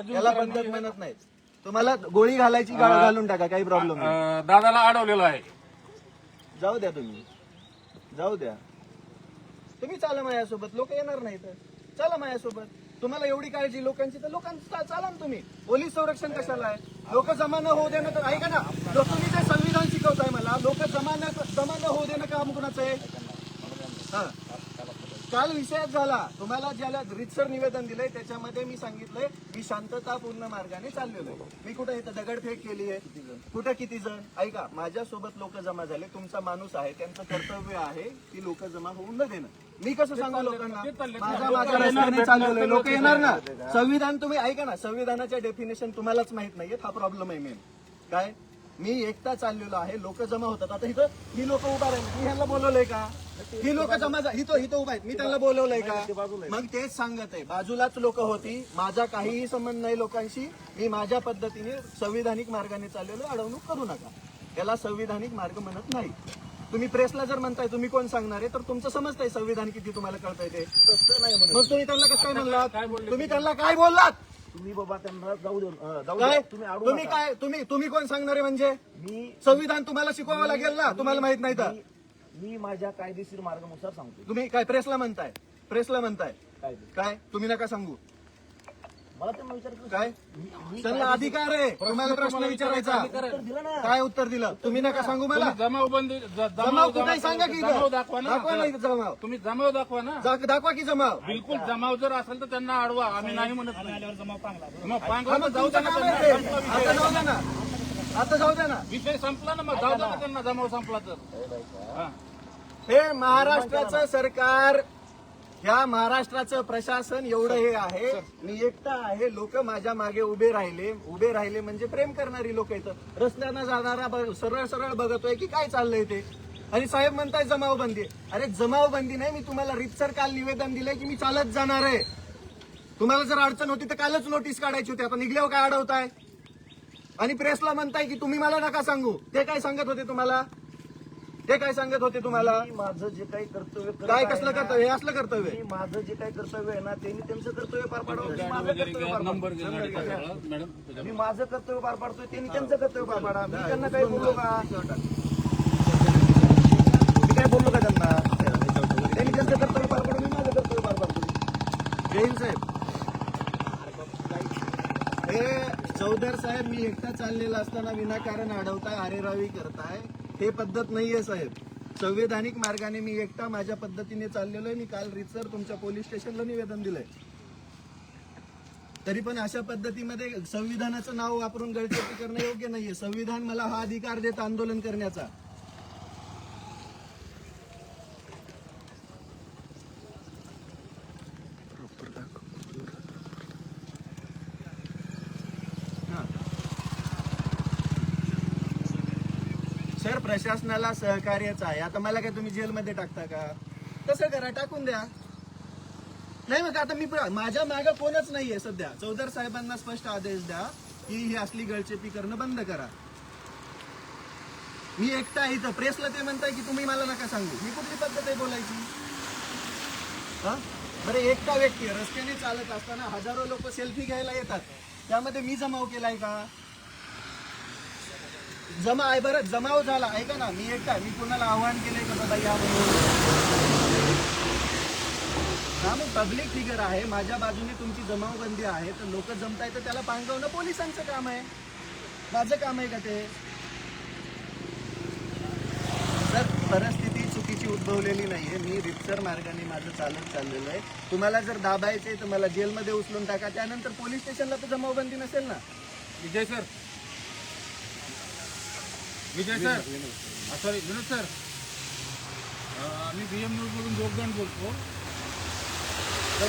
याला पद्धत म्हणत नाही. तुम्हाला गोळी घालायची घालून टाका, काही प्रॉब्लेम नाही. दादाला अडवलेलं आहे. जाऊ द्या, तुम्ही जाऊ द्या. तुम्ही चला माझ्यासोबत, लोक येणार नाही तर चला माझ्यासोबत. तुम्हाला एवढी काळजी लोकांची तर लोकांचा चाला ना तुम्ही. पोलीस संरक्षण कशाला आहे? लोक जमा न होऊ देणं तर ऐका ना, तुम्ही जे संविधान शिकवताय मला, लोक जमा न होऊ देणं काम कुणाचं आहे? हा, काल विषयात झाला. तुम्हाला ज्याला रितसर निवेदन दिलंय त्याच्यामध्ये मी सांगितलंय मी शांततापूर्ण मार्गाने चाललेलो आहे. मी कुठे इथं दगडफेक केली आहे? कुठं किती जण? ऐका, माझ्यासोबत लोक जमा झाले, तुमचा माणूस आहे, त्यांचं कर्तव्य आहे की लोक जमा होऊन न देणं. मी कसं सांगू लोकांना? माझ्या रस्त्याने चाललेलो आहे, लोक येणार ना. संविधान तुम्ही ऐका ना, संविधानाच्या डेफिनेशन तुम्हालाच माहित नाहीये, हा प्रॉब्लेम आहे मेन. काय मी एकटा चाललेलो आहे, लोक जमा होतात. आता इथं ही लोक उभा राहिले, मी ह्यांना बोलवलंय का? ही लोक जमा इथं उभा आहेत, मी त्यांना बोलवलंय का? मग तेच सांगत आहे, बाजूलाच लोक होती, माझा काहीही संबंध नाही लोकांशी. मी माझ्या पद्धतीने संविधानिक मार्गाने चाललेलो, अडवणूक करू नका. याला संविधानिक मार्ग म्हणत नाही. तुम्ही प्रेसला जर म्हणताय तुम्ही कोण सांगणार आहे, तर तुमचं समजतंय संविधान किती तुम्हाला कळतंय ते. मग तुम्ही त्यांना कसं काय म्हणलात? तुम्ही त्यांना काय बोललात? तुम्ही बाबा त्यांना जाऊ देऊन काय तुम्ही काय तुम्ही कोण सांगणार आहे? म्हणजे मी संविधान तुम्हाला शिकवावं लागेल ना, तुम्हाला माहित नाही तर. मी माझ्या कायदेशीर मार्गानुसार सांगतो. तुम्ही काय प्रेसला म्हणताय? काय तुम्ही नका सांगू. मला त्यांना विचारतो काय त्यांना अधिकार आहे तुम्हाला प्रश्न विचारायचा. दिलं ना. काय उत्तर दिलं? तुम्ही नका सांगू मला. जमावबंदी जमाव कुठे सांगा की जमाव दाखवा ना. दाखवा नाही जमाव. तुम्ही जमाव दाखवा ना. दाखवा की जमाव. बिलकुल जमाव जर असेल तर त्यांना अडवा. आम्ही नाही म्हणत नाही. मग हा, पांगला मग जाऊ द्या तुमचं ना काम आहे त्यांना. ते. आता जाऊ द्या ना, आता जाऊ द्या ना. विषय संपला ना, मग जाऊ द्या ना त्यांना. जमाव संपला तर हा. हे महाराष्ट्राचं सरकार, ह्या महाराष्ट्राचं प्रशासन एवढं हे आहे. मी एकटा आहे, लोक माझ्या मागे उभे राहिले म्हणजे प्रेम करणारी लोक येतं. रस्त्यानं जाणारा सरळ बघतोय की काय चाललंय ते. आणि साहेब म्हणताय जमावबंदी. अरे जमावबंदी नाही, मी तुम्हाला रितसर काल निवेदन दिलंय की मी चालत जाणार आहे. तुम्हाला जर अडचण होती तर कालच नोटीस काढायची होती, आता निघल्यावर काय अडवताय? आणि प्रेसला म्हणताय की तुम्ही मला नका सांगू. ते काय सांगत होते तुम्हाला? मी माझं जे काही कर्तव्य करत काय आहे कसलं ना, कर्तव्य? हे असलं कर्तव्य? मी माझं जे काही कर्तव्य आहे ना, त्यांनी त्यांचं कर्तव्य पार पाडावं. मी माझं कर्तव्य पार नंबर पाडतो. मॅडम मी माझं कर्तव्य पार पाडतोय, त्यांनी त्यांचं कर्तव्य पार पाडा. मी त्यांना काही बोललो का? मी काय बोललो का त्यांना? त्यांनी त्यांचं कर्तव्य पार पाडून मी माझं कर्तव्य पार पाडतो. जैन साहेब, हे चौधर साहेब, मी एकटा चाललेला असताना विनाकारण अडवताय, आरेरावी करताय, हे पद्धत नाहीये साहेब. संवैधानिक मार्गाने मी एकटा माझ्या पद्धतीने चाललेलो आहे. मी काल रितसर तुमच्या पोलीस स्टेशनला निवेदन दिलंय. तरी पण अशा पद्धतीमध्ये संविधानाचं नाव वापरून गळचेपी करणं योग्य नाहीये. संविधान मला हा अधिकार देत आंदोलन करण्याचा. सर, प्रशासनाला सहकार्याचं आहे. आता मला काय तुम्ही जेलमध्ये टाकता का? तसं करा, टाकून द्या. नाही मग आता मी माझ्या मागं कोणच नाहीये सध्या. चौधर साहेबांना स्पष्ट आदेश द्या की ही असली गळचेपी करणं बंद करा. मी एकटा आहे इथं. प्रेसला ते म्हणताय की तुम्ही मला नका सांगू. ही कुठली पद्धत आहे बोलायची? हा, बरं, एकटा व्यक्ती रस्त्याने चालत असताना हजारो लोक सेल्फी घ्यायला येतात, त्यामध्ये मी जमाव केलाय का? बरं, जमाव झाला, ऐका ना, मी एकटा, मी कुणाला आव्हान केलंय का बाबा या हा, मग पब्लिक फिगर आहे, माझ्या बाजूने तुमची जमावबंदी आहे, तर लोक जमताय तर त्याला पांगवणं पोलिसांचं काम आहे. माझं काम आहे का ते? तर परिस्थिती चुकीची उद्भवलेली नाहीये. मी रितसर मार्गाने माझं चालत चाललेलं आहे. तुम्हाला जर दाबायचंय तर मला जेलमध्ये उचलून टाका, त्यानंतर पोलीस स्टेशनला तर जमावबंदी नसेल ना. विजय सर, सॉरी विनोद सर, मी BM न्यूज मधून जोगदंड बोलतो. तर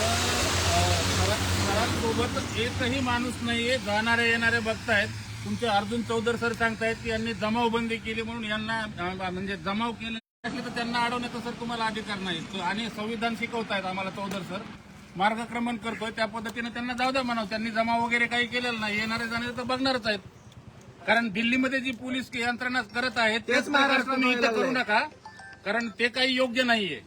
सरांसोबत एकही माणूस नाहीये. जाणारे येणारे बघतायत. तुमचे अर्जुन चौधर सर सांगतायत की यांनी जमावबंदी केली म्हणून यांना म्हणजे जमाव केले तर त्यांना अडवण्याचा सर तुम्हाला अधिकार नाही. आणि संविधान शिकवतायत आम्हाला चौधर सर. मार्गक्रमण करतोय त्या पद्धतीने त्यांना जाऊ द्या म्हणावं. त्यांनी जमाव वगैरे काही केलेलं नाही. येणारे जाणारे तर बघणारच आहेत. कारण दिल्लीमध्ये जी पोलीस यंत्रणा करत आहे तेच महाराष्ट्राने इथे करू नका, कारण ते काही योग्य नाहीये.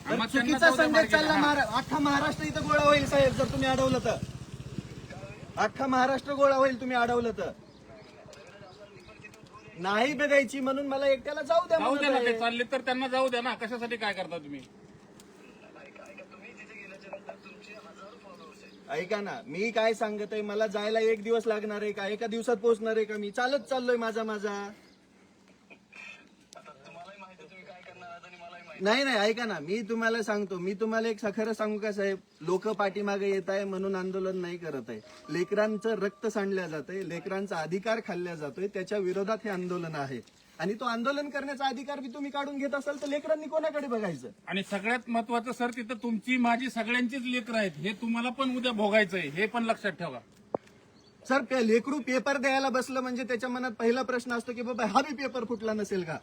तर मग त्यांना चुकीचा जाऊ द्या संदेश चालला मार्केटला. अख्खा महाराष्ट्र इथं गोळा होईल साहेब जर तुम्ही अडवलं तर. अख्खा महाराष्ट्र गोळा होईल तुम्ही अडवलं तर. नाही बघायची म्हणून मला एकट्याला जाऊ द्या जाऊ म्हणत द्या ना, आहे. ते चालले तर त्यांना जाऊ द्या ना. कशासाठी काय करता तुम्ही? ऐका ना, मी काय सांगत आहे, मला जायला 1 दिवस लागणार आहे का? एका दिवसात पोहोचणार आहे का? मी चालत चाललोय माझा. नाही ऐका ना, मी तुम्हाला सांगतो, मी तुम्हाला एक खरं सांगू का साहेब, लोक पाठीमागे येत आहे म्हणून आंदोलन नाही करत आहे. लेकरांचं रक्त सांडल्या जातंय, लेकरांचा अधिकार खाल्ल्या जातोय, त्याच्या विरोधात हे आंदोलन आहे. आणि तो आंदोलन करण्याचा अधिकार बी तुम्ही काढून घेत असाल तर लेकरांनी कोणाकडे बघायचं? आणि सगळ्यात महत्वाचं सर, तिथं तुमची माझी सगळ्यांचीच लेकरं आहेत. हे तुम्हाला पण उद्या भोगायचंय, हे पण लक्षात ठेवा. सर, लेकरू पेपर द्यायला बसलं म्हणजे त्याच्या मनात पहिला प्रश्न असतो की बाबा हा बी पेपर फुटला नसेल का?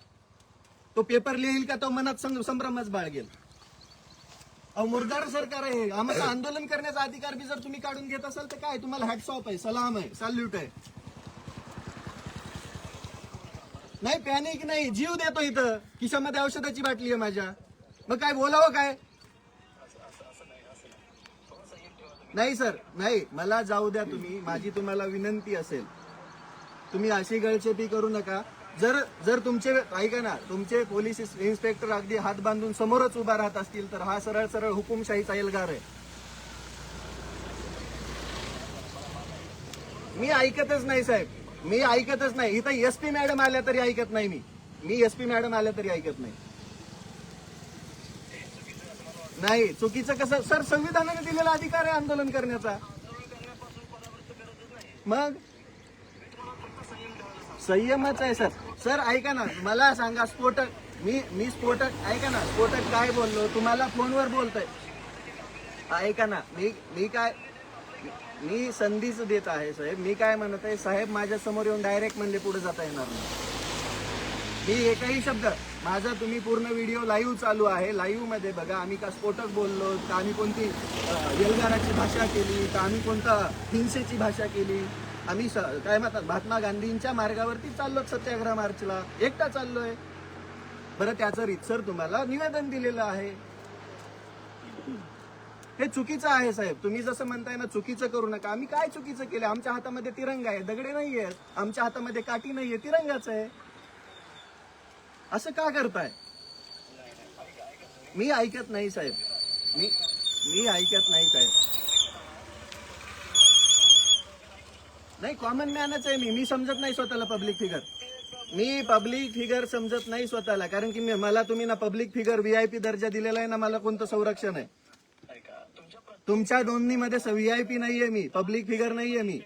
तो पेपर लिहिल का? तो मनात संभ्रमच बाळगेल. अहो, मुर्दार सरकार आहे. आम्हाला आंदोलन करण्याचा अधिकार बी जर तुम्ही काढून घेत असाल तर काय, तुम्हाला हॅट्स ऑफ आहे, सलाम आहे, सॅल्यूट आहे. नाही पॅनिक नाही, जीव देतो इथं. खिशामध्ये औषधाची बाटली आहे माझ्या. मग काय बोलावं काय? नाही सर, नाही, मला जाऊ द्या तुम्ही. माझी तुम्हाला विनंती असेल, तुम्ही अशी गळचेपी करू नका. जर तुमचे, ऐका ना, तुमचे पोलीस इन्स्पेक्टर अगदी हात बांधून समोरच उभा राहत असतील तर हा सरळ हुकुमशाहीचा एल्गार आहे. मी ऐकतच नाही साहेब, मी ऐकतच नाही. इथं एसपी मॅडम आल्या तरी ऐकत नाही. मी एसपी मॅडम आल्या तरी ऐकत नाही. नाही, चुकीचं कसं सर? संविधानाने दिलेला अधिकार आहे आंदोलन करण्याचा. मग संयमच आहे सर. ऐका ना, मला सांगा, स्फोटक, मी स्फोटक, ऐका ना, स्फोटक काय बोललो? तुम्हाला फोनवर बोलतोय. ऐका ना, मी संधीच देत आहे साहेब. मी काय म्हणत आहे साहेब, माझ्या समोर येऊन डायरेक्ट म्हणले पुढे जाता येणार नाही. मी एकही शब्द माझा, तुम्ही पूर्ण व्हिडिओ लाईव्ह चालू आहे, लाईव्ह मध्ये बघा. आम्ही का स्फोटक बोललो का? आम्ही कोणती एल्गाराची भाषा केली का? आम्ही कोणता हिंसेची भाषा केली? आम्ही काय म्हणतात, महात्मा गांधींच्या मार्गावरती चाललो, सत्याग्रह मार्चला एकटा चाललोय. बरं, त्याचं रीतसर तुम्हाला निवेदन दिलेलं आहे. हे चुकीचं आहे साहेब. तुम्ही जसं म्हणताय ना, चुकीचं करू नका. आम्ही काय चुकीचं केलं? आमच्या हातामध्ये तिरंगा आहे, दगडे नाहीये. आमच्या हातामध्ये काठी नाहीये, तिरंगाच आहे. असं का करताय? मी ऐकत नाही साहेब. मी ऐकत नाही साहेब. नाही, कॉमन मॅनच आहे मी समजत नाही स्वतःला पब्लिक फिगर. मी पब्लिक फिगर समजत नाही स्वतःला, कारण की मला तुम्ही ना पब्लिक फिगर VIP दर्जा दिलेला आहे ना, मला कोणतं संरक्षण आहे? तुमच्या नोंदणीमध्ये VIP नाहीये मी, पब्लिक फिगर नाहीये मी.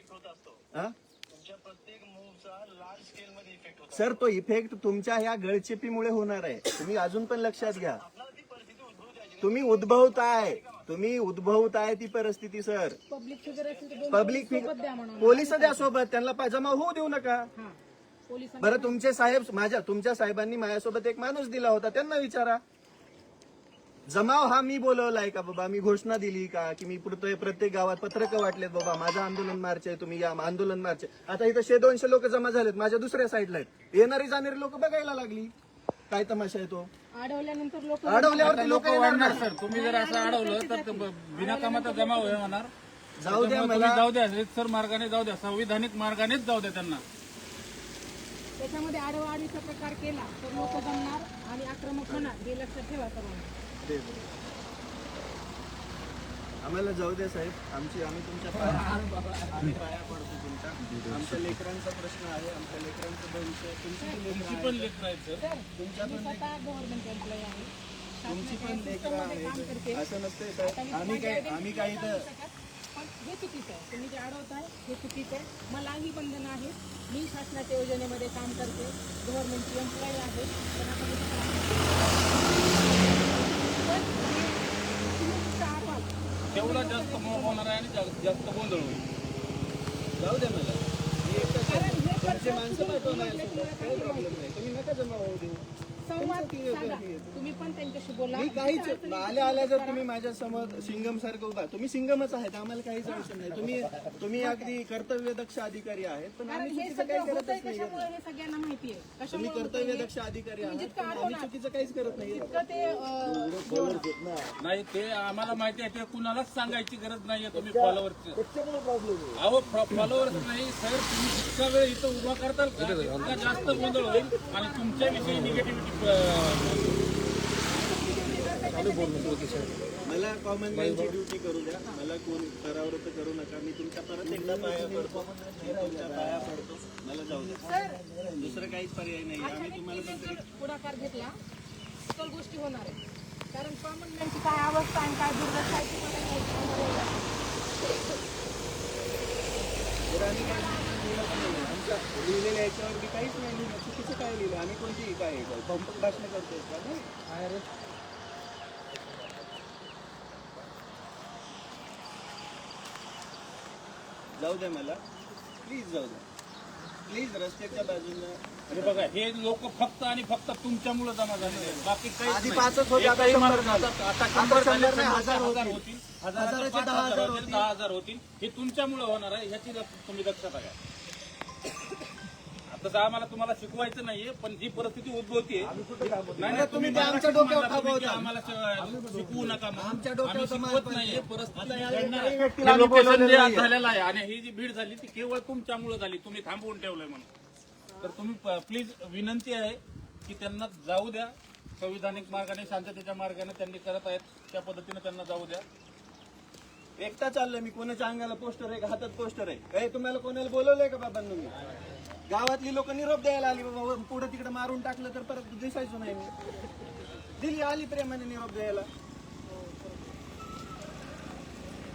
सर, तो इफेक्ट तुमच्या ह्या गळचेपीमुळे होणार आहे. तुम्ही अजून पण लक्षात घ्या. तुम्ही उद्भवताय ती परिस्थिती सर. पब्लिक फिगर पोलिस द्या सोबत, त्यांना जमा होऊ देऊ नका. बरं, तुमच्या साहेबांनी माझ्यासोबत एक माणूस दिला होता, त्यांना विचारा. जमाव हा मी बोलवलाय का बाबा? मी घोषणा दिली का की मी प्रत्येक गावात पत्रकं वाटलेत बाबा माझा आंदोलन मार्च आहे, तुम्ही या आंदोलन मार्च आहे. आता इथं 100-200 लोक जमा झालेत, माझ्या दुसऱ्या साईडला आहेत. येणारी जाणारी लोक बघायला लागली. काय तमाशा आहे तो? अडवल्यावरती लोक वाढणार सर. तुम्ही जर असं अडवलं तर बिनाकामाचा जमाव होणार. जाऊ द्या त्यामुळे मला. तुम्ही जाऊ द्या, सर मार्गाने जाऊ द्या, संविधानिक मार्गानेच जाऊ द्या त्यांना. त्याच्यामध्ये आडवाडीचा प्रकार केला तर लोक जमणार आणि आक्रमक होणार, हे लक्षात ठेवा सर्वांना. आम्हाला जाऊ द्या साहेब. आम्ही तुमच्या पाया पडतो तुमच्या. आमच्या लेकरांचा प्रश्न आहे, आमच्या लेकरांचं भविष्य. तुमची पण लेकरं आहेत सर. तुमच्या पण स्वतः गव्हर्नमेंट एम्प्लॉई आहे, तुमची पण लेकरं आहेत. असं नसते साहेब. आम्ही काही तर पण हे चुकीचं आहे. तुम्ही जे अडवताय हे चुकीचं आहे. मलाही बंधन आहे. मी शासनाच्या योजनेमध्ये काम करते, गव्हर्नमेंटची एम्प्लॉई आहे. पण आता तेवढा जास्त मोह होणार आहे आणि जास्त गोंधळ होईल. जाऊ द्या मला. मी एकटाच आहे. तुमची माणसं पाठवणार, काही प्रॉब्लेम नाही. तुम्ही नका जमा होऊ देऊ. संवाद साधा. तुम्ही पण त्यांच्याशी बोला. मी काहीच आल्या जर तुम्ही माझ्या समोर सिंगम सारखं उभा, तुम्ही सिंगमच आहेत, आम्हाला काहीच अडचण नाही. तुम्ही अगदी कर्तव्यदक्ष अधिकारी आहेत, पण कारण आम्ही हे चुकीचं सगळं काही होतंय करतच नाही. कशामुळे हे सगळ्यांना माहिती आहे. तुम्ही कशामुळे होतंय हे? कर्तव्यदक्ष अधिकारी आहात, जितकं पण आम्ही अडवणार चुकीचं काहीच करत नाही. तितकं ते नाही ते आम्हाला माहिती आहे, ते कुणालाच सांगायची गरज नाहीये. तुम्ही फॉलोअर्स त्याच्यामुळे प्रॉब्लेम आहे. अहो फॉलोअर्स नाही सर, तुम्ही जितका वेळ इथं उभा करताल का तितका जास्त गोंधळ होईल आणि तुमच्याविषयी निगेटिव्हिटी. मला कॉमन मॅनची ड्युटी करू द्या, मला कोण परावृत्त करू नका. मी तुमच्या परत एकदा पाया पडतो, मी तुमच्या पाया पडतो, मला जाऊ द्या. दुसरं काहीच पर्याय नाही. आम्ही तुम्हाला जर पुढाकार घेतला तर गोष्टी होणार आहे. कारण कॉमन मॅनची काय अवस्था आणि काय दुर्दशा आहे ती मला माहिती आमच्या लिहिलेल्या याच्यावरती काहीच नाही लिहिलं. चुकीचं काय लिहिलं? आम्ही कोणती काय पंपक भाषण करतोय का? नाही. जाऊ द्या, मला प्लीज जाऊ द्या, प्लीज. रस्त्याच्या बाजूला आणि बघा हे लोक फक्त आणि फक्त तुमच्यामुळे जमा झालेले आहेत, बाकी काही आधी 5च होते, आता 100 झाले. आता आता 100 100 नाही, 1000 होतील, होतील. हजाराचे हजाराचे 10,000 होतील. 10,000 होतील. हे तुमच्यामुळे होणार आहे, ह्याची तुम्ही दक्षता घ्या. आता आम्हाला तुम्हाला शिकवायचं नाहीये, पण जी परिस्थिती उद्भवतीये नाही, तुम्ही ते आमच्या डोक्यावर तुम्ही थांबवता. आम्हाला शिकवू नका म्हणून. आमच्या डोक्यावर आम्ही शिकवत नाहीये, परिस्थिती घडणार आहे. व्यक्तीला हे आम्ही लोकेशन बोलवलेलं जे आज नाहीये. झालेलं आहे आणि ही जी भीड झाली ती केवळ तुमच्यामुळे झाली. तुम्ही थांबवून ठेवलंय म्हणून. तर तुम्ही प्लीज विनंती आहे की त्यांना जाऊ द्या. संविधानिक मार्गाने, शांततेच्या मार्गाने त्यांनी करत आहेत त्या पद्धतीने त्यांना जाऊ द्या. एकटा चाललोय मी. कोणाच्या अंगाला पोस्टर आहे का हातात पोस्टर आहे? काही तुम्हाला कोणाला बोलवलंय का बाबांना? मी गावातली लोक निरोप द्यायला आली. बाबा पुढे तिकडे मारून टाकलं तर परत दिसायचो नाही. मी दिली, आली प्रेमाने निरोप द्यायला.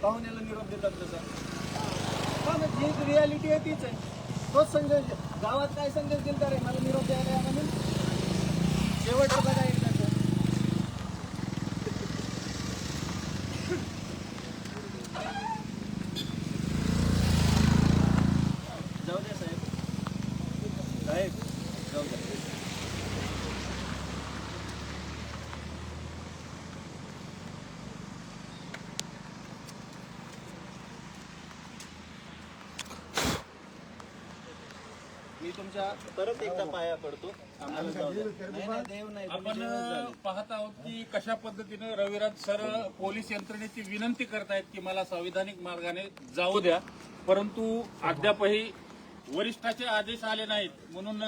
पाहुण्याला निरोप देतात तसा. हा, मग जी रियालिटी आहे तीच आहे. तोच संदेश गावात काय संदेश दिलता रे मला निरोप द्यायला या म्हणून? शेवटचं बघा एकदाचं. जाऊ द्या साहेब, साहेब जाऊ द्या. मी तुमच्या परत एकदा पाया पडतो. आम्हाला जाऊ द्या. नाही, नाही, देव नाही. तुम्ही आपण जेवणच झाले. पाहत आहोत की कशा पद्धतीनं रविराज सर पोलीस यंत्रणेची विनंती करतायत की मला संविधानिक मार्गाने जाऊ द्या, परंतु अद्यापही वरिष्ठाचे आदेश आले नाहीत. म्हणून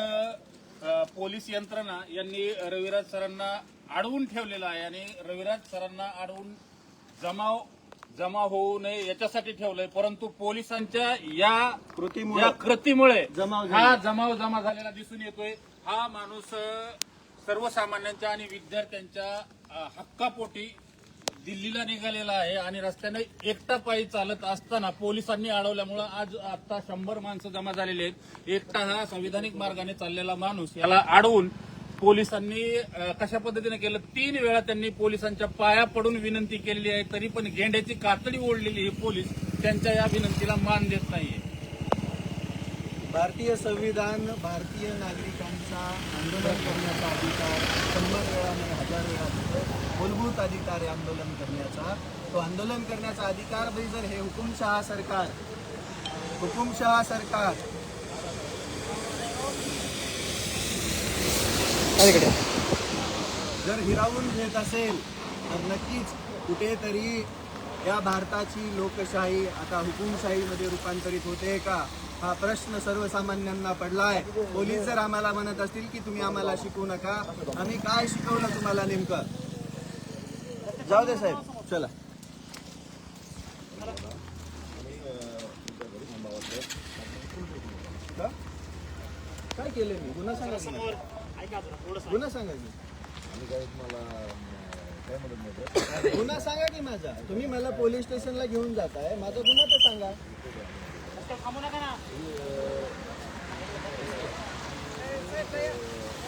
पोलीस यंत्रणा यांनी रविराज सरांना अडवून ठेवलेलं आहे आणि रविराज सरांना अडवून जमा होऊ नये याच्यासाठी ठेवलंय. परंतु पोलिसांच्या या कृतीमुळे हा जमाव जमा झालेला दिसून येतोय. हा माणूस सर्वसामान्यांच्या आणि विद्यार्थ्यांच्या हक्कापोटी दिल्लीला निघालेला आहे आणि रस्त्याने एकटा पायी चालत असताना पोलिसांनी अडवल्यामुळे आज आता 100 माणसं जमा झालेली आहेत. एकटा हा संविधानिक मार्गाने चाललेला माणूस याला अडवून पोलिसांनी कशा पद्धतीने केलं? 3 वेळा त्यांनी पोलिसांच्या पाया पडून विनंती केलेली आहे, तरी पण गेंड्याची कातडी ओढलेली हे पोलीस त्यांच्या या विनंतीला मान देत नाहीये. भारतीय संविधान भारतीय नागरिकांचा आंदोलन करण्याचा अधिकार 100 वेळा नाही 1000 वेळा देतो. मूलभूत अधिकार आहे आंदोलन करण्याचा. तो आंदोलन करण्याचा अधिकार जर हे हुकुमशहा सरकार जर हिरावून घेत असेल तर नक्कीच कुठेतरी या भारताची लोकशाही आता हुकुमशाहीमध्ये रूपांतरित होते का, हा प्रश्न सर्वसामान्यांना पडलाय. पोलीस जर आम्हाला म्हणत असतील की तुम्ही आम्हाला शिकवू नका, आम्ही काय शिकवलं तुम्हाला नेमकं? जाऊ दे साहेब, चला. काय केलं मी? गुन्हा सांगा की मला. गुन्हा सांगा की. गुन्हा सांगा की माझा. तुम्ही मला पोलीस स्टेशनला घेऊन जाताय, माझा गुन्हा तर सांगा.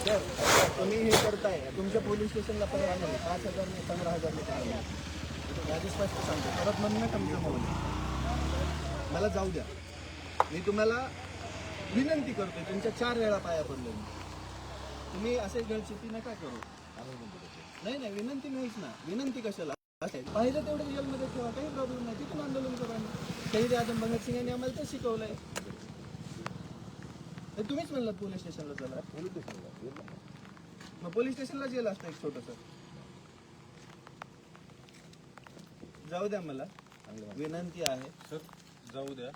सर, तुम्ही हे करताय, तुमच्या पोलीस स्टेशनला परवा नाही 5,000 नाही 15,000 नाही. आधी स्पष्ट सांगतो, परत म्हणून नका तुमचं मोबाईल. मला जाऊ द्या. मी तुम्हाला विनंती करतोय, तुमच्या 4 वेळा पाया पडलो मी. तुम्ही असे गळचेपी नका करू. नाही नाही, विनंती नाहीच ना. विनंती कशाला? पाहिजे तेवढं जेलमध्ये ठेवा, काही प्रॉब्लेम नाही. तिथून आंदोलन करा. शहीद आजम भगत सिंग यांनी आम्हाला ते शिकवलंय. हे तुम्हीच म्हणलं पोलीस स्टेशनला चला. मग पोलीस स्टेशनला जेल असतं एक छोटस. जाऊ द्या, मला विनंती आहे. सर जाऊ द्या.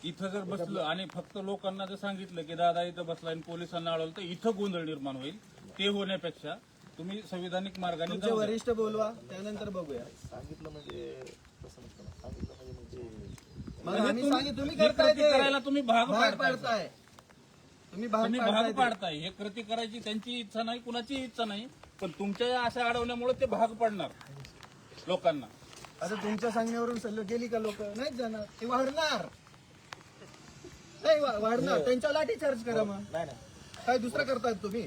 इथं जर बसलं आणि फक्त लोकांना जर सांगितलं की दादा इथं बसला आणि पोलिसांना अडवलं तर इथं गोंधळ निर्माण होईल. ते होण्यापेक्षा तुम्ही संविधानिक मार्गाने तुमचे जाऊ द्या. वरिष्ठ बोलवा, त्यानंतर बघूया. सांगितलं म्हणजे तसं नसतं ना. सांगितलं म्हणजे मग म्हणजे आम्ही तुम्ही- सांगितलं, तुम्ही ही करताय कृती ते. करायला तुम्ही भाग भाग पाडताय. पाडताय. तुम्ही तुम्ही भाग भाग पाडताय. पाडताय. हे कृती करायची त्यांची इच्छा नाही, कुणाची इच्छा नाही, पण तुमच्या या अशा अडवण्यामुळे ते भाग पडणार लोकांना. आता तुमच्या सांगण्यावरून सल्लो गेली का लोक? नाहीच जाणार. ते वाढणार नाही, वाढणार. त्यांच्या लाठी चार्ज करा. मग नाही नाही. काय दुसरं करतायत तुम्ही?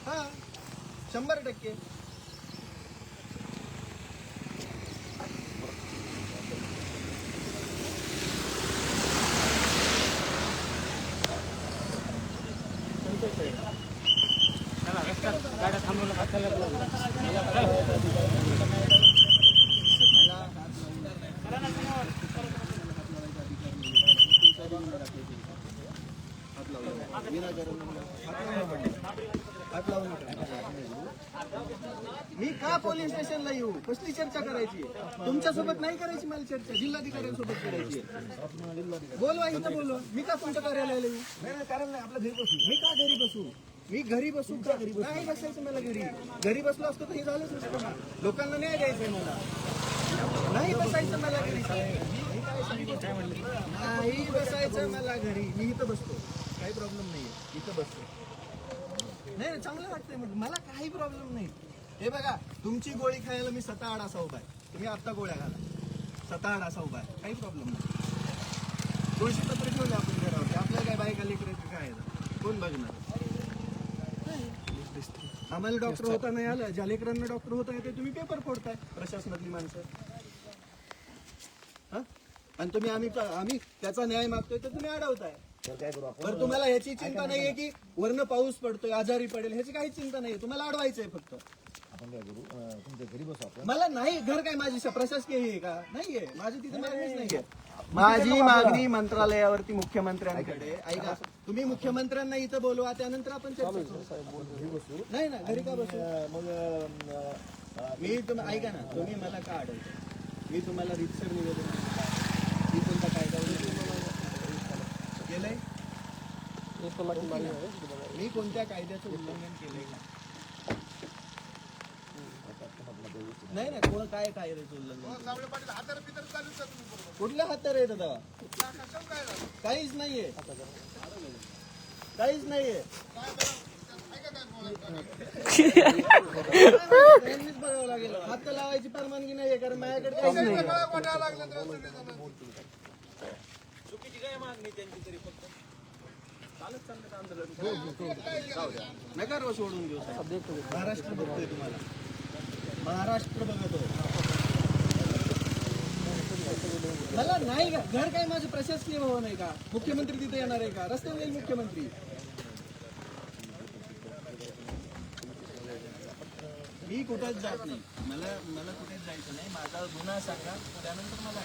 हा, 100%. हात लावू नका. मी का पोलीस स्टेशनला येऊ? कसली चर्चा करायची? तुमच्यासोबत नाही करायची मला चर्चा. जिल्हाधिकाऱ्यांसोबत करायची. बोलवा, इथं बोलवा. मी का तुमच्या कार्यालयाला येऊ? नाही कारण नाही, आपलं घरी बसू. मी का घरी बसू? मी घरी बसू का? घरी नाही बसायचं मला. घरी बसलो असतो तर हे झालंच नसतं ना. लोकांना न्याय द्यायचंय मला. नाही बसायचं मला घरी. नाही बसायचं मला घरी. मी इथं बसतो, काही प्रॉब्लेम नाहीये. इथं बसतो. नाही चांगलं वाटतंय. मग मला काही प्रॉब्लेम नाही. हे बघा, तुमची गोळी खायला मी स्वतः आड असा उभा आहे. तुम्ही आत्ता गोळ्या घाला. स्वतः आड असा उभा आहे, काही प्रॉब्लेम नाही. तुळशी पत्र ठेवलं आपण घरावरती. आपल्याला काय बायका लेकरायचं काय आहे? कोण बघणार? आम्हाला डॉक्टर होता नाही आलं. ज्या लेकरांना डॉक्टर होता येते तुम्ही पेपर फोडताय, प्रशासनातली माणसं. हा? आणि तुम्ही आम्ही त्याचा न्याय मागतोय तर तुम्ही अडवताय. तर काय करू आपण? बरं, तुम्हाला ह्याची चिंता नाहीये की वरनं पाऊस पडतोय, आजारी पडेल, ह्याची काही चिंता नाहीये. तुम्हाला अडवायचंय फक्त. आपण काय करू? तुमच्या घरी बसू आपण. मला नाही घर काय माझी प्रशासकीय आहे का? नाहीये. माझी तिथे मागणीच नाहीये. माझी मागणी मंत्रालयावरती मुख्यमंत्र्यांकडे. ऐका, तुम्ही मुख्यमंत्र्यांना इथं बोलवा, त्यानंतर आपण चर्चा करू. घरी बसू. नाही ना, घरी का बसू? मग मी ऐका ना, तुम्ही मला का अडवता? मी तुम्हाला रीतसर निवेदन मी कोणता कायदा केलंय? मी कोणत्या कायद्याचं उल्लंघन केलंय का? नाही नाही, कोण काय कायद्याचं उल्लंघन? कुठल्या हातार येत आता? काहीच नाहीये. काहीच नाहीये. यांनीच बघावं लागेल. हात लावायची परवानगी नाहीये, कारण माझ्याकडे काहीच नाही. नका रोज सोडून देऊ. महाराष्ट्र बघतोय तुम्हाला. महाराष्ट्र बघतो. मला नाही का घर काय माझं प्रशासकीय भवन आहे का? मुख्यमंत्री तिथे येणार आहे का? रस्त्यावर येईल मुख्यमंत्री. मी कुठेच जात नाही. मला कुठेच जायचं नाही. माझा गुन्हा सांगा, त्यानंतर मला